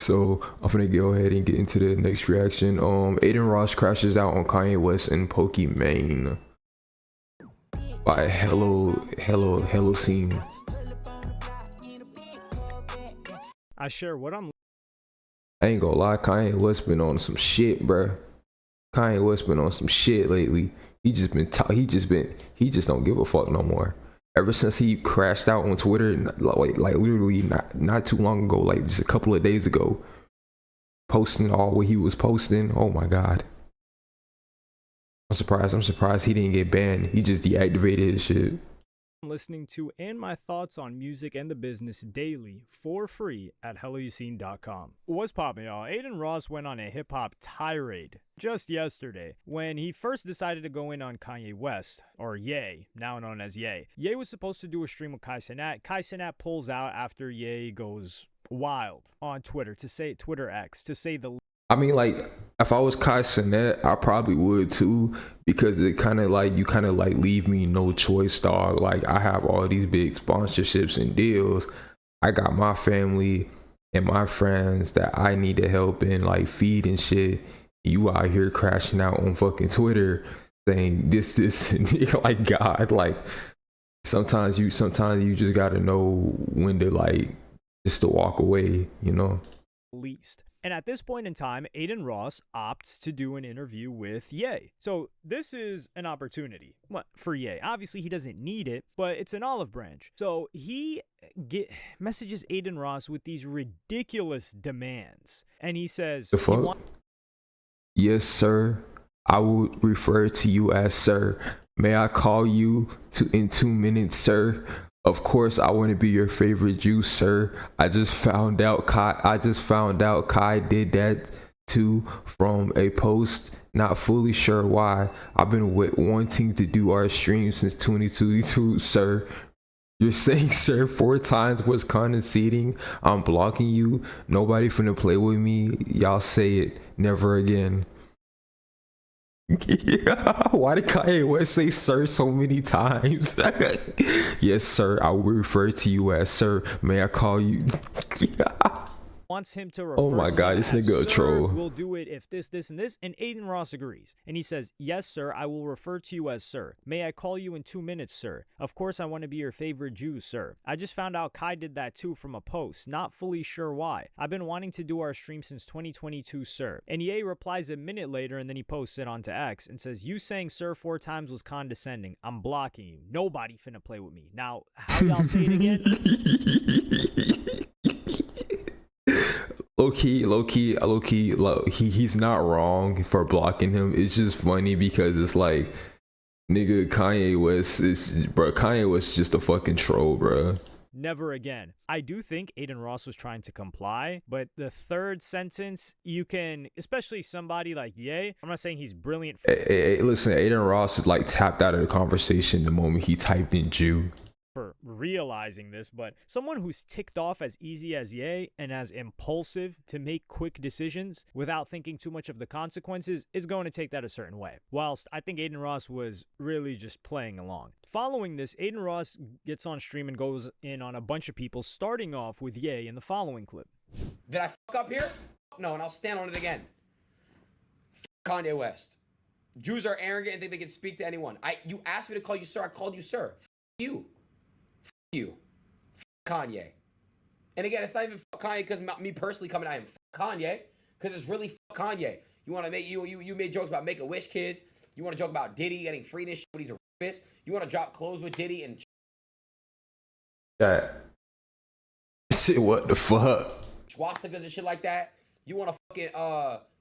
So I'm gonna go ahead and get into the next reaction. Adin Ross crashes out on Kanye West in Pokimane by Hello Scene. I share what I'm. I ain't gonna lie, Kanye West been on some shit, bruh. Kanye West been on some shit lately. He just don't give a fuck no more. Ever since he crashed out on Twitter, like literally not too long ago, like just a couple of days ago, posting all what he was posting. Oh my god. I'm surprised he didn't get banned. He just deactivated his shit. Listening to and my thoughts on music and the business daily for free at hellouscene.com. What's poppin', y'all? Adin Ross went on a hip-hop tirade just yesterday when he first decided to go in on Kanye West, or Ye, now known as Ye. Ye was supposed to do a stream with Kai Cenat. Kai Cenat pulls out after Ye goes wild on Twitter, Twitter X, to say the I mean, like, if I was Kai Cenat, I probably would too, because it kind of like, you kind of like leave me no choice, dog. Like, I have all these big sponsorships and deals. I got my family and my friends that I need to help and like feed and shit. You out here crashing out on fucking Twitter saying this, like, God, like, sometimes you just gotta know when to like, just to walk away, you know? least. And at this point in time, Adin Ross opts to do an interview with Ye. So this is an opportunity for Ye. Obviously, he doesn't need it, but it's an olive branch. So he messages Adin Ross with these ridiculous demands. And he says, The fuck? Yes, sir. I would refer to you as sir. May I call you in 2 minutes, sir? Of course, I want to be your favorite Jew, sir. I just found out Kai did that too from a post. Not fully sure why. I've been wanting to do our stream since 2022, sir. You're saying sir 4 times was condescending. I'm blocking you. Nobody finna play with me. Y'all say it. Never again. Yeah. Why did Kanye West say sir so many times? Yes, sir. I will refer to you as sir. May I call you? wants him to refer Oh my to god, him this as, nigga a "Sir, troll. we'll do it if this, and this." And Adin Ross agrees. And he says, "Yes, sir, I will refer to you as sir. May I call you in 2 minutes, sir? Of course, I want to be your favorite Jew, sir. I just found out Kai did that too from a post. Not fully sure why. I've been wanting to do our stream since 2022, sir." And Ye replies a minute later, and then he posts it onto X and says, "You saying sir 4 times was condescending. I'm blocking you. Nobody finna play with me." Now, how y'all say it again? Low key, he's not wrong for blocking him. It's just funny because it's like, nigga, Kanye West is just a fucking troll, bro. Never again. I do think Adin Ross was trying to comply, but the third sentence, you can, especially somebody like Ye, I'm not saying he's brilliant. Hey, listen, Adin Ross like tapped out of the conversation the moment he typed in Jew. For realizing this, but someone who's ticked off as easy as Ye and as impulsive to make quick decisions without thinking too much of the consequences is going to take that a certain way. Whilst I think Adin Ross was really just playing along. Following this, Adin Ross gets on stream and goes in on a bunch of people, starting off with Ye in the following clip. Did I fuck up here? No, and I'll stand on it again. Kanye West. Jews are arrogant and think they can speak to anyone. You asked me to call you sir, I called you sir. You. You. Kanye. And again, it's not even Kanye because me personally coming at him. Kanye, because it's really Kanye. You want to make you made jokes about Make-A-Wish kids. You want to joke about Diddy getting free this shit, but he's a rapist. You want to drop clothes with Diddy and shit. What the fuck? swastikas and shit like that. You want to fucking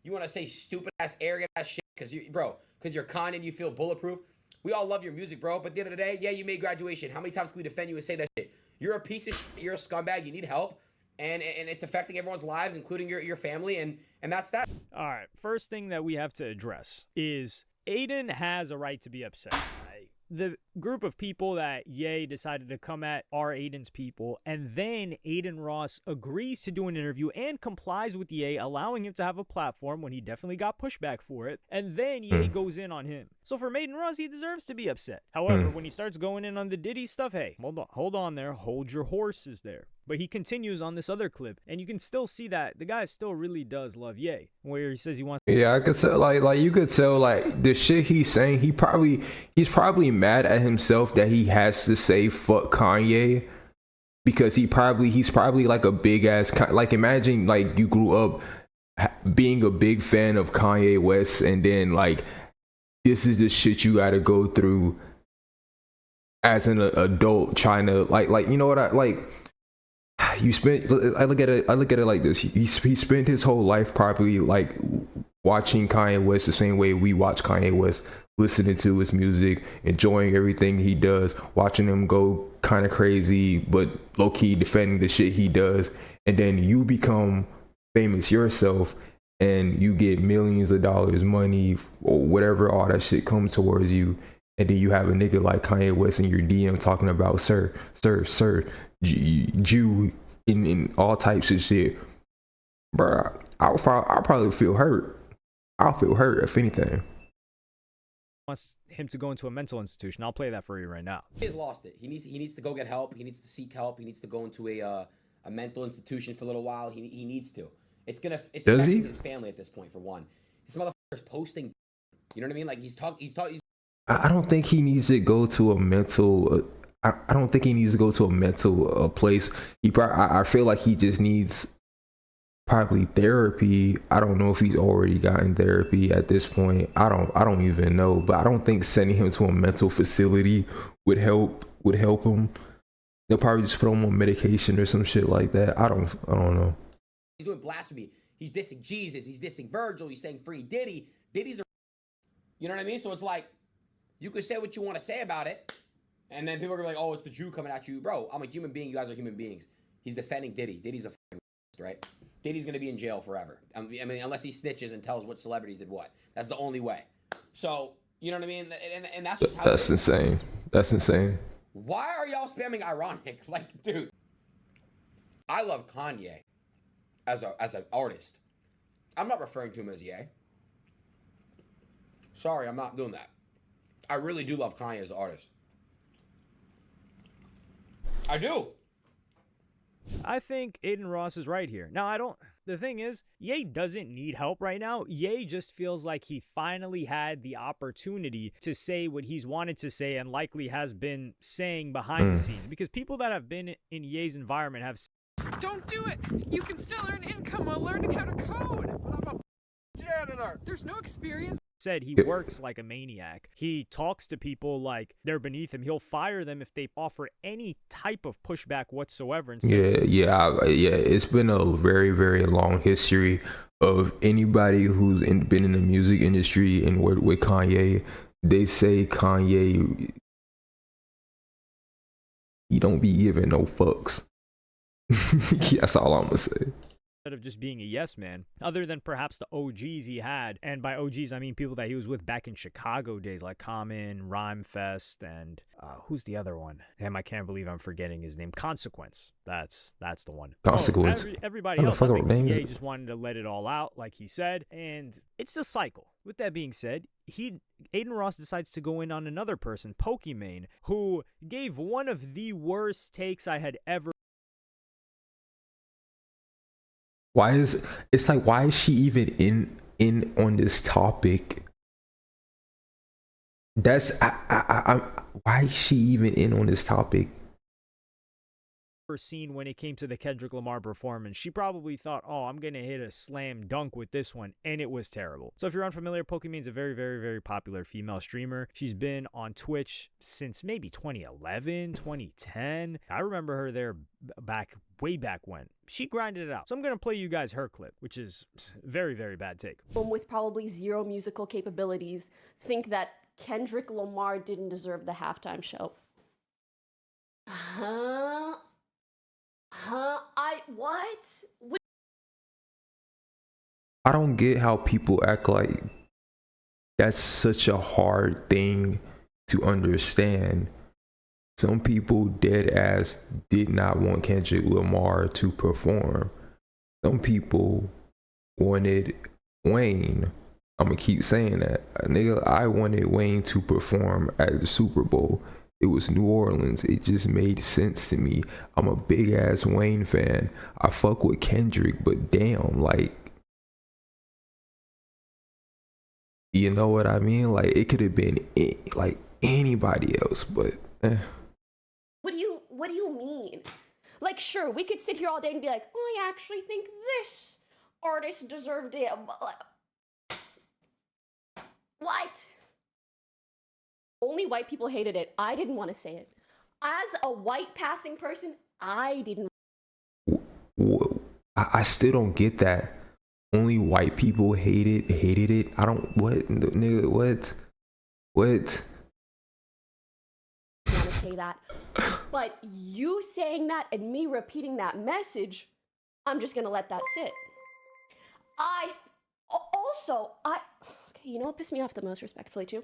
you want to say stupid ass, arrogant ass shit because you're Kanye and you feel bulletproof. We all love your music, bro. But at the end of the day, yeah, you made graduation. How many times can we defend you and say that shit? You're a piece of shit. You're a scumbag. You need help. And it's affecting everyone's lives, including your family. And that's that. All right. First thing that we have to address is Adin has a right to be upset. group of people that Ye decided to come at are Adin's people, and then Adin Ross agrees to do an interview and complies with Ye, allowing him to have a platform when he definitely got pushback for it, and then Ye goes in on him. So for Adin Ross, he deserves to be upset. However, when he starts going in on the Diddy stuff, hey, hold on there, hold your horses there. But he continues on this other clip, and you can still see that the guy still really does love Ye, where he says he wants. Yeah, I could tell. Like you could tell. Like the shit he's saying, he's probably mad at himself that he has to say fuck Kanye, because he's probably like a big ass. Like imagine like you grew up being a big fan of Kanye West, and then like this is the shit you got to go through as an adult trying to like you know what I like. You spent. I look at it like this. He spent his whole life probably like watching Kanye West the same way we watch Kanye West, listening to his music, enjoying everything he does, watching him go kind of crazy, but low key defending the shit he does. And then you become famous yourself, and you get millions of dollars, money, or whatever, all that shit comes towards you. And then you have a nigga like Kanye West in your DM talking about sir, Jew in all types of shit. Bruh, I'll probably feel hurt. I'll feel hurt if anything. Wants him to go into a mental institution. I'll play that for you right now. He's lost it. He needs to go get help. He needs to seek help. He needs to go into a mental institution for a little while. He needs to. It's affecting his family at this point, for one. This motherfucker's posting. You know what I mean? Like he's I don't think he needs to go to a mental. I don't think he needs to go to a mental place. I feel like he just needs probably therapy. I don't know if he's already gotten therapy at this point. I don't even know. But I don't think sending him to a mental facility would help him. They'll probably just put him on medication or some shit like that. I don't know. He's doing blasphemy. He's dissing Jesus. He's dissing Virgil. He's saying free Diddy. Diddy's a. You know what I mean? So it's like, you could say what you want to say about it, and then people are gonna be like, oh, it's the Jew coming at you. Bro, I'm a human being. You guys are human beings. He's defending Diddy. Diddy's a fucking right? Diddy's gonna be in jail forever. I mean, unless he snitches and tells what celebrities did what. That's the only way. So, you know what I mean? And that's just how. That's insane. That's insane. Why are y'all spamming ironic? Like, dude, I love Kanye as an artist. I'm not referring to him as Ye. Sorry, I'm not doing that. I really do love Kanye as an artist. I do. I think Adin Ross is right here. Now, the thing is, Ye doesn't need help right now. Ye just feels like he finally had the opportunity to say what he's wanted to say and likely has been saying behind the scenes. Because people that have been in Ye's environment have. Don't do it! You can still earn income while learning how to code! But I'm a janitor! There's no experience. Said he works like a maniac. He talks to people like they're beneath him. He'll fire them if they offer any type of pushback whatsoever. Yeah. It's been a very, very long history of anybody who's been in the music industry and worked with Kanye. They say Kanye, he don't be giving no fucks. That's all I'm gonna say. Of just being a yes man, other than perhaps the OGs he had, and by OGs I mean people that he was with back in Chicago days, like Common, Rhymefest, and who's the other one? Damn, I can't believe I'm forgetting his name. Consequence. That's the one. Consequence. Everybody else. I think Ye just wanted to let it all out, like he said, and it's a cycle. With that being said, Adin Ross decides to go in on another person, Pokimane, who gave one of the worst takes I had ever. Why is she even in on this topic? Why is she even in on this topic? Seen when it came to the Kendrick Lamar performance. She probably thought, oh, I'm gonna hit a slam dunk with this one, and it was terrible. So if you're unfamiliar, Pokimane's a very, very, very popular female streamer. She's been on Twitch since maybe 2011, 2010. I remember her there way back when. She grinded it out. So I'm gonna play you guys her clip, which is very, very bad take. With probably zero musical capabilities, think that Kendrick Lamar didn't deserve the halftime show. What? I don't get how people act like that's such a hard thing to understand. Some people dead ass did not want Kendrick Lamar to perform. Some people wanted Wayne. I'm gonna keep saying that. Nigga, I wanted Wayne to perform at the Super Bowl. It was New Orleans. It just made sense to me. I'm a big ass Wayne fan. I fuck with Kendrick, but damn, like, you know what I mean? Like, it could have been like anybody else, but What do you mean? Like, sure, we could sit here all day and be like, oh, I actually think this artist deserved it. What? Only white people hated it. I didn't want to say it. As a white passing person, I didn't. I still don't get that. Only white people hated it. I don't, what, nigga, what? Want to say that. But you saying that and me repeating that message, I'm just gonna let that sit. Okay, you know what pissed me off the most, respectfully, too?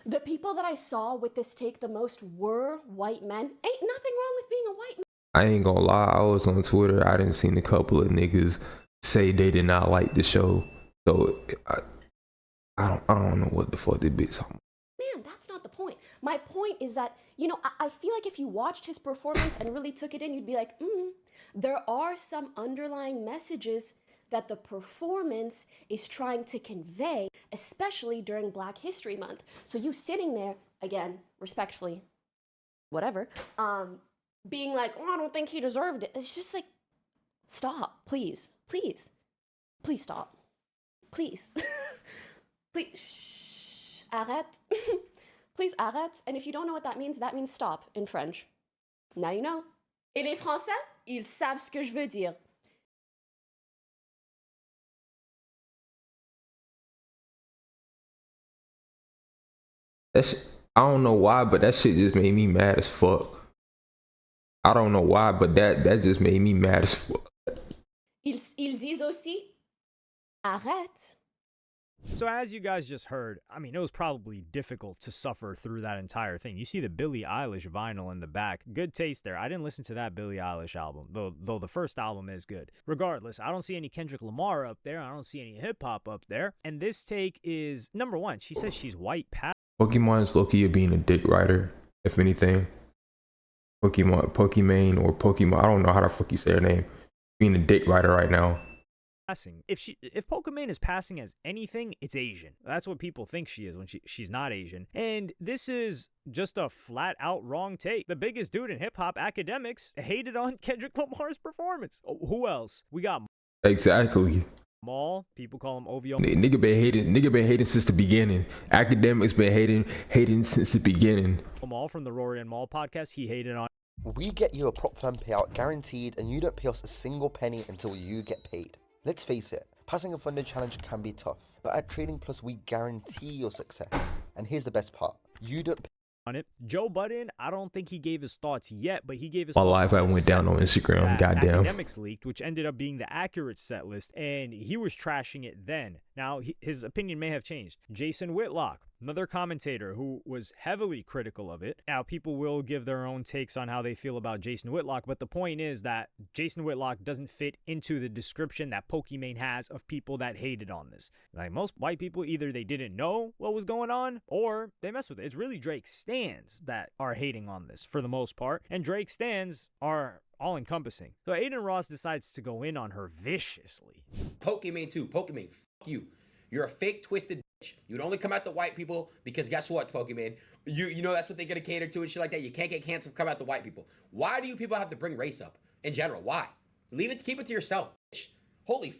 The people that I saw with this take the most were white men. Ain't nothing wrong with being a white man. I ain't gonna lie, I was on Twitter, I didn't seen a couple of niggas say they did not like the show. So I don't know what the fuck this bitch talking about. Man, that's not the point. My point is that, you know, I feel like if you watched his performance and really took it in, you'd be like, there are some underlying messages that the performance is trying to convey, especially during Black History Month. So you sitting there, again, respectfully, whatever, being like, oh, I don't think he deserved it. It's just like, stop, please, please, please stop, please, please, shh, arrête, please arrête. And if you don't know what that means stop in French. Now you know. Et les Français, ils savent ce que je veux dire. I don't know why, but that shit just made me mad as fuck. I don't know why, but that just made me mad as fuck. Ils disent aussi, arrête. So as you guys just heard, I mean, it was probably difficult to suffer through that entire thing. You see the Billie Eilish vinyl in the back. Good taste there. I didn't listen to that Billie Eilish album, though the first album is good. Regardless, I don't see any Kendrick Lamar up there. I don't see any hip-hop up there. And this take is, number one, she says she's white passing. Pokemon's low-key being a dick rider, if anything. Pokimane or Pokemon, I don't know how the fuck you say her name. Being a dick rider right now. If Pokimane is passing as anything, it's Asian. That's what people think she is when she's not Asian. And this is just a flat out wrong take. The biggest dude in hip hop academics hated on Kendrick Lamar's performance. Oh, who else? We got Exactly. Maul. People call him OVO. Nigga been hating since the beginning. Academics been hating since the beginning. Maul from the Rory and Maul podcast, he hated on. We get you a prop firm payout guaranteed, and you don't pay us a single penny until you get paid. Let's face it, passing a funded challenge can be tough, but at Trading Plus we guarantee your success. And here's the best part, you don't pay on it. Joe Budden, I don't think he gave his thoughts yet, but he gave his My thoughts life I went down on Instagram, goddamn. Academics leaked, which ended up being the accurate set list, and he was trashing it then. Now, his opinion may have changed. Jason Whitlock, another commentator who was heavily critical of it. Now, people will give their own takes on how they feel about Jason Whitlock, but the point is that Jason Whitlock doesn't fit into the description that Pokimane has of people that hated on this. Like, most white people, either they didn't know what was going on, or they messed with it. It's really Drake stans that are hating on this, for the most part, and Drake stans are all-encompassing. So Adin Ross decides to go in on her viciously. Pokimane too. Pokimane, fuck you. You're a fake, twisted bitch. You'd only come out the white people because guess what, Pokimane? You know that's what they gotta cater to and shit like that. You can't get canceled, come out the white people. Why do you people have to bring race up in general? Why? Keep it to yourself, bitch. Holy f.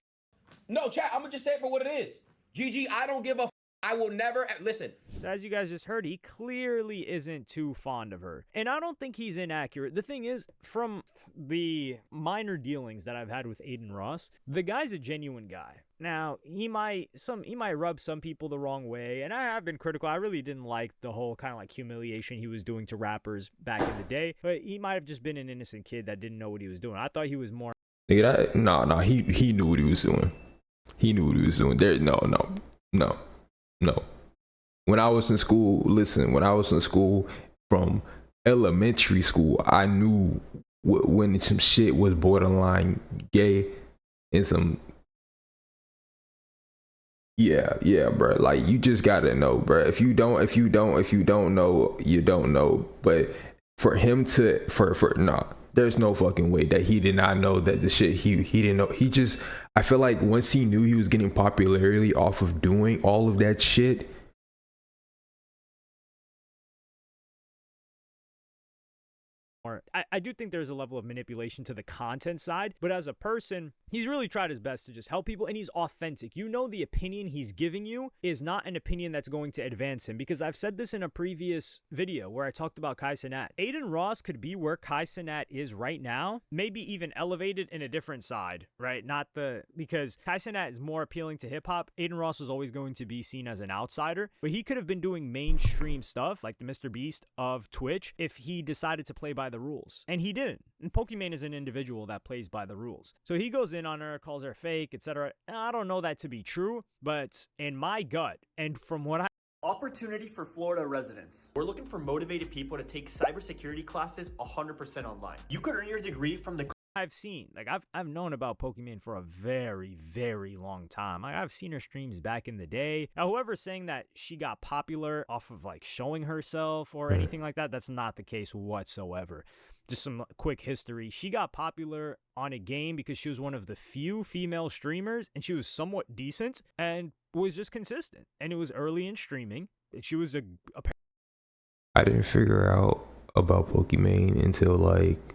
No, chat, I'm gonna just say it for what it is. GG, I don't give a f. I will never, listen. So as you guys just heard, he clearly isn't too fond of her. And I don't think he's inaccurate. The thing is, from the minor dealings that I've had with Adin Ross, the guy's a genuine guy. Now, he might rub some people the wrong way, and I have been critical. I really didn't like the whole kind of like humiliation he was doing to rappers back in the day, but he might have just been an innocent kid that didn't know what he was doing. I thought he was more... Nigga, he knew what he was doing. He knew what he was doing. No. When I was in school, listen, when I was in school from elementary school, I knew when some shit was borderline gay and some, yeah, bro. Like, you just gotta know, bro. If you don't know, you don't know. But for him to, nah, there's no fucking way that he did not know that the shit he didn't know. He just, I feel like once he knew he was getting popularity off of doing all of that shit, I do think there's a level of manipulation to the content side, but as a person, he's really tried his best to just help people, and he's authentic. You know, the opinion he's giving you is not an opinion that's going to advance him, because I've said this in a previous video where I talked about Kai Cenat. Adin Ross could be where Kai Cenat is right now, maybe even elevated in a different side, right? Because Kai Cenat is more appealing to hip hop. Adin Ross was always going to be seen as an outsider, but he could have been doing mainstream stuff like the Mr. Beast of Twitch if he decided to play by the rules. And he didn't. And Pokimane is an individual that plays by the rules. So he goes in on her, calls her fake, etc. I don't know that to be true, but in my gut, and from what Opportunity for Florida residents. We're looking for motivated people to take cybersecurity classes 100% online. You could earn your degree from the I've seen, like, I've known about Pokimane for a very, very long time. Like, I've seen her streams back in the day. Now, whoever's saying that she got popular off of like showing herself or anything like that, that's not the case whatsoever. Just some quick history. She got popular on a game because she was one of the few female streamers, and she was somewhat decent and was just consistent. And it was early in streaming. She was I didn't figure out about Pokimane until like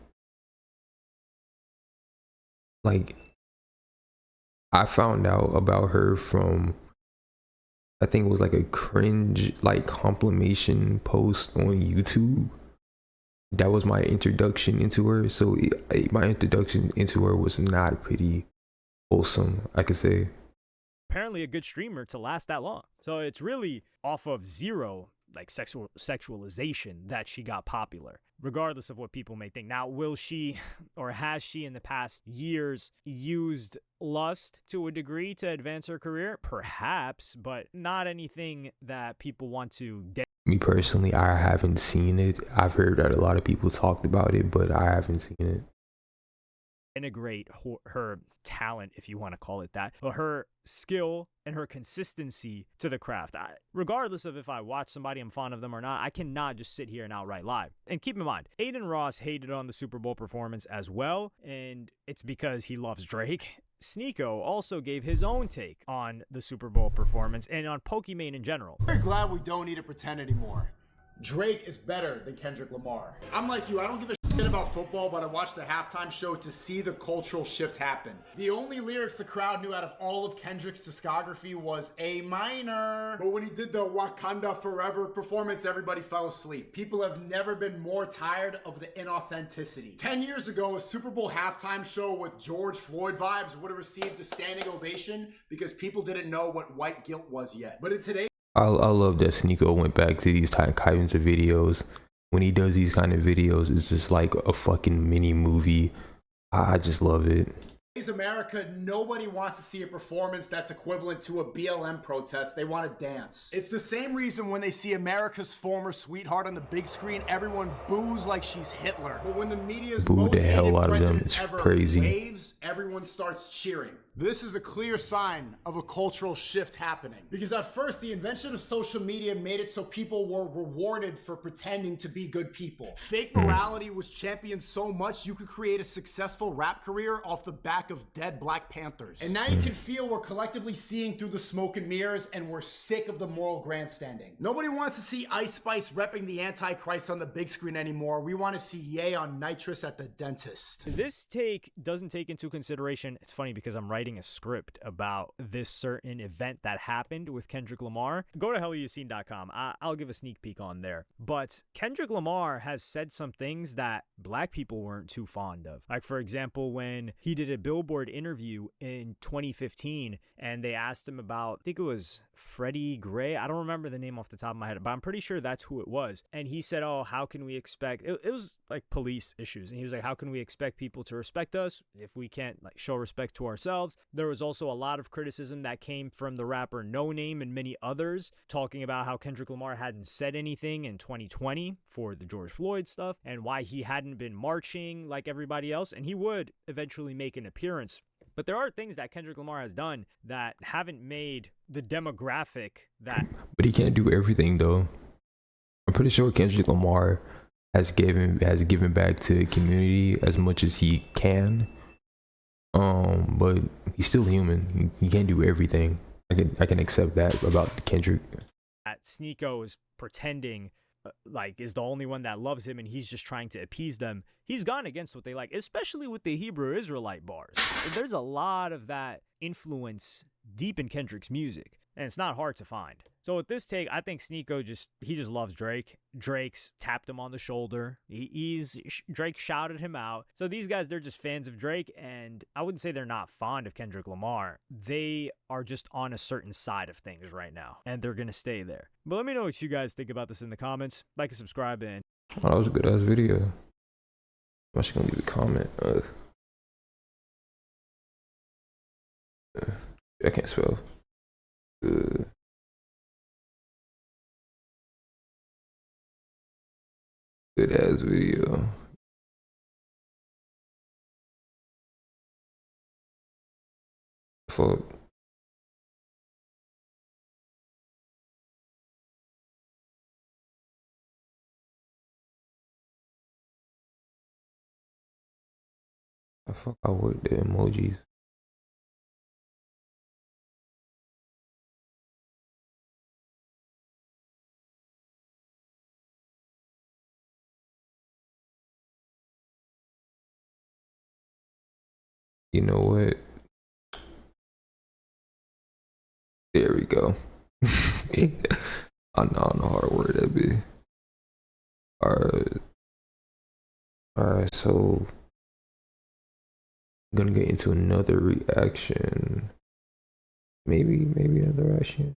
I found out about her from, I think it was like a cringe like compilation post on YouTube. That was my introduction into her. So my introduction into her was not pretty wholesome, I could say. apparently a good streamer to last that long. So it's really off of zero like sexualization that she got popular, regardless of what people may think. Now, will she, or has she in the past years used lust to a degree to advance her career? Perhaps, but not anything that people want to Me personally, I haven't seen it. I've heard that a lot of people talked about it, but I haven't seen it. integrate her talent, if you want to call it that, or her skill and her consistency to the craft. Regardless of if I watch somebody, I'm fond of them or not, I cannot just sit here and outright lie. And keep in mind, Adin Ross hated on the Super Bowl performance as well, and it's because he loves Drake. Sneeko also gave his own take on the Super Bowl performance and on Pokimane in general. I'm very glad we don't need to pretend anymore. Drake is better than Kendrick Lamar. I'm like you, I don't give a shit about football, but I watched the halftime show to see the cultural shift happen. The only lyrics the crowd knew out of all of Kendrick's discography was A minor. But when he did the Wakanda Forever performance, everybody fell asleep. People have never been more tired of the inauthenticity. 10 years ago, a Super Bowl halftime show with George Floyd vibes would have received a standing ovation because people didn't know what white guilt was yet. But in today's I love that Sneeko went back to these kinds of videos. When he does these kind of videos, it's just like a fucking mini movie. I just love it. America, nobody wants to see a performance that's equivalent to a BLM protest. They want to dance. It's the same reason when they see America's former sweetheart on the big screen, everyone boos like she's Hitler. But when the media's Boo the hell out of them. It's crazy. Waves, everyone starts cheering. This is a clear sign of a cultural shift happening. Because at first, the invention of social media made it so people were rewarded for pretending to be good people. Fake morality was championed so much you could create a successful rap career off the back of dead Black Panthers. And now you can feel we're collectively seeing through the smoke and mirrors, and we're sick of the moral grandstanding. Nobody wants to see Ice Spice repping the Antichrist on the big screen anymore. We want to see Ye on nitrous at the dentist. This take doesn't take into consideration, it's funny because I'm writing a script about this certain event that happened with Kendrick Lamar. Go to hellyou've.com. I'll give a sneak peek on there. But Kendrick Lamar has said some things that black people weren't too fond of. Like, for example, when he did a billboard Billboard interview in 2015, and they asked him about, I think it was Freddie Gray. I don't remember the name off the top of my head, but I'm pretty sure that's who it was. And he said, oh, how can we expect, it was like police issues. And he was like, how can we expect people to respect us if we can't like show respect to ourselves? There was also a lot of criticism that came from the rapper No Name and many others, talking about how Kendrick Lamar hadn't said anything in 2020 for the George Floyd stuff, and why he hadn't been marching like everybody else, and he would eventually make an appearance. But there are things that Kendrick Lamar has done that haven't made the demographic that... But he can't do everything, though. I'm pretty sure Kendrick Lamar has given back to the community as much as he can. But he's still human. He can't do everything. I can accept that about Kendrick. That Sneeko is pretending like is the only one that loves him, and he's just trying to appease them. He's gone against what they like, especially with the Hebrew Israelite bars. There's a lot of that influence deep in Kendrick's music, and it's not hard to find. So with this take, I think Sneeko just loves Drake. Drake's tapped him on the shoulder. Drake shouted him out. So these guys, they're just fans of Drake, and I wouldn't say they're not fond of Kendrick Lamar. They are just on a certain side of things right now, and they're gonna stay there. But let me know what you guys think about this in the comments. Like and subscribe, and Oh, that was a good ass video. I'm actually gonna leave a comment. I can't spell. Good ass video. Fuck. I fuck I work the emojis. You know what? There we go. I don't know how to word that be. Alright, so I'm gonna get into another reaction. Maybe another reaction.